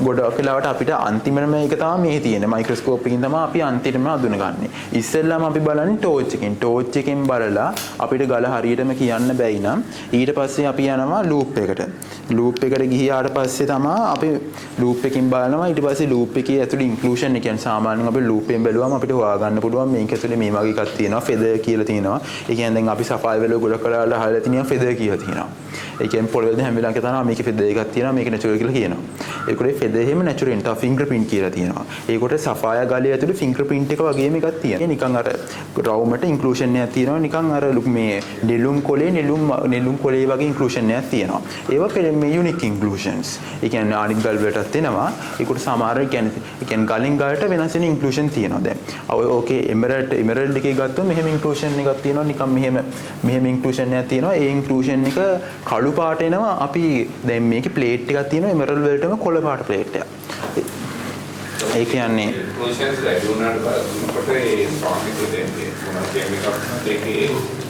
ගොඩක් වෙලාවට අපිට අන්තිමම එක තමයි මේ තියෙන මයික්‍රොස්කෝප් එකකින් තමයි අපි අන්තිමම අඳුනගන්නේ. ඉස්සෙල්ලාම අපි බලන්නේ ටෝච් එකෙන්. ටෝච් එකෙන් බලලා අපිට ගල හරියටම කියන්න බැයි නම් ඊට පස්සේ අපි යනවා ලූප් එකට. ලූප් එකට ගියාට පස්සේ තමයි අපි ලූප් එකකින් බලනවා. ඊට පස්සේ ලූප් එකේ ඇතුළේ ඉන්ක්ලූෂන් එක කියන්නේ සාමාන්‍යයෙන් අපි ලූප් එකෙන් බැලුවම අපිට හොයාගන්න පුළුවන් මේක ඇතුළේ මේ වගේ එකක් තියෙනවා ෆෙදර් කියලා තියෙනවා. ඒ කියන්නේ දැන් අපි සෆායි වල ගොඩක් කරලා අහලා තියෙනවා ෆෙදර් කියලා තියෙනවා. ඒ කියන්නේ පොළවේදී හැම වෙලාවක තමයි මේකේ ෆෙදර් එකක් තියෙනවා මේක නැචරල් කියලා කියනවා. ඒකේ ෆෙදර් එහෙම නැචරල් තා ෆින්ගර්ප්‍රින්ට් කියලා තියෙනවා. ඒකට සෆායා ගලේ ඇතුලේ ෆින්ගර්ප්‍රින්ට් එක වගේම එකක් තියෙනවා. නිකන් අර රවුමට ඉන්ක්ලූෂන් එකක් තියෙනවා. නිකන් අර මේ නෙළුම් කොලේ නෙළුම් කොලේ වගේ ඉන්ක්ලූෂන් එකක් තියෙනවා. ඒවා මේ යුනික් ඉන්ක්ලූෂන්ස්. ඒ කියන්නේ අනිත් ගල් වලටත් එනවා. ඒකට සමහර කියන්නේ ගලින් ගලට වෙනස් වෙන ඉන්ක්ලූෂන් තියෙනවා දැන්. ඕකේ එමරල්ඩ් එකේ ගත්තොත් මෙහෙම ඉන්ක්ලූෂන් එකක් තියෙනවා. නිකන් මෙහෙම ඉන්ක්ලූෂන් එකක් තියෙනවා. ඒ ඉන්ක්ලූෂන් එක කළු පාට එනවා. අපි දැන් මේකේ ප්ලේට් එකක් තියෙනවා. එමරල්ඩ් වලටම කොළ පාට ප්ලේට් එකක්. ඒ කියන්නේ ඉන්ක්ලූෂන්ස් වැඩි වුණාට බලනකොට ඒ ස්ටොක් එකේ දෙන්නේ මොනවා කෙමිකල්ස් එකේ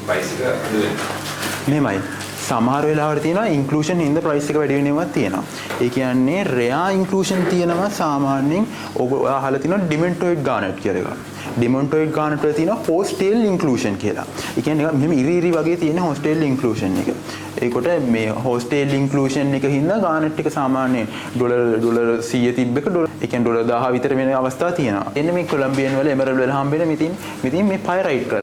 ප්‍රයිස් එක අඩු වෙනවා. මෙහෙමයි. සමහර වෙලාවට තියෙනවා ඉන්ක්ලූෂන් හින්දා ප්‍රයිස් එක වැඩි වෙනවක් තියෙනවා. ඒ කියන්නේ රෙයා ඉන්ක්ලූෂන් තියෙනවා සාමාන්‍යයෙන් ඔබ අහලා තියෙනවා ඩිමෙන්ටොයිඩ් ගානට් කියලා එකක්. ඩිමෙන්ටොයිඩ් ගානට් වල තියෙනවා හොස්ටේල් ඉන්ක්ලූෂන් කියලා. ඒ කියන්නේ මෙහෙම ඉරි වගේ තියෙන හොස්ටේල් ඉන්ක්ලූෂන් එක. ඒකට මේ හොස්ටේල් ඉන්ක්ලූෂන් එක හින්දා ගානට් එක සාමාන්‍යයෙන් ඩොලර් 100 තිබ්බ එක ඩොලර් ඒ කියන්නේ ඩොලර් 1000 විතර වෙන අවස්ථා තියෙනවා. එන්න මේ කොලම්බියන් වල එමරල්ඩ් වල හම්බෙන මෙතින් මේ පයිරයිට්